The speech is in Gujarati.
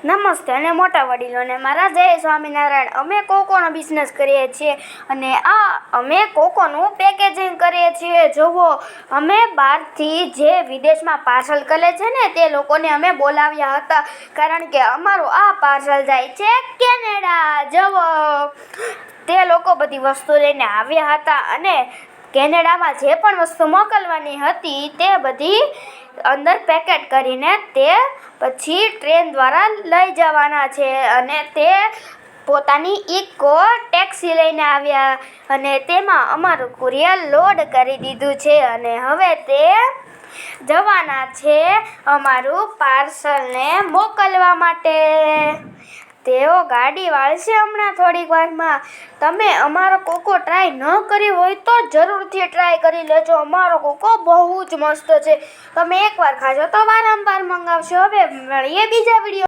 નમસ્તે અને મોટા વડીલોને મારા જય સ્વામિનારાયણ. અમે કોકોનો બિઝનેસ કરીએ છીએ અને અમે કોકોનું પેકેજિંગ કરીએ છીએ. જુઓ, અમે બહારથી જે વિદેશમાં પાર્સલ કરે છે ને તે લોકોને અમે બોલાવ્યા હતા, કારણ કે અમારું આ પાર્સલ જાય છે કેનેડા. જુઓ, તે લોકો બધી વસ્તુ લઈને આવ્યા હતા અને કેનેડામાં જે પણ વસ્તુ મોકલવાની હતી તે બધી અંદર પેકેટ કરીને તે પછી ટ્રેન દ્વારા લઈ જવાના છે. અને તે પોતાની ઇકો ટેક્સી લઈને આવ્યા અને તેમાં અમારું કુરિયર લોડ કરી દીધું છે અને હવે તે જવાના છે અમારું પાર્સલને મોકલવા માટે. તેઓ ગાડી વાળશે હમણાં થોડીક વારમાં. તમે અમારો કોકો ટ્રાય ન કરી હોય તો જરૂરથી ટ્રાય કરી લેજો. અમારો કોકો બહુ જ મસ્ત છે. તમે એકવાર ખાશો તો વારંવાર મંગાવશો. હવે મળીએ બીજા વિડીયો.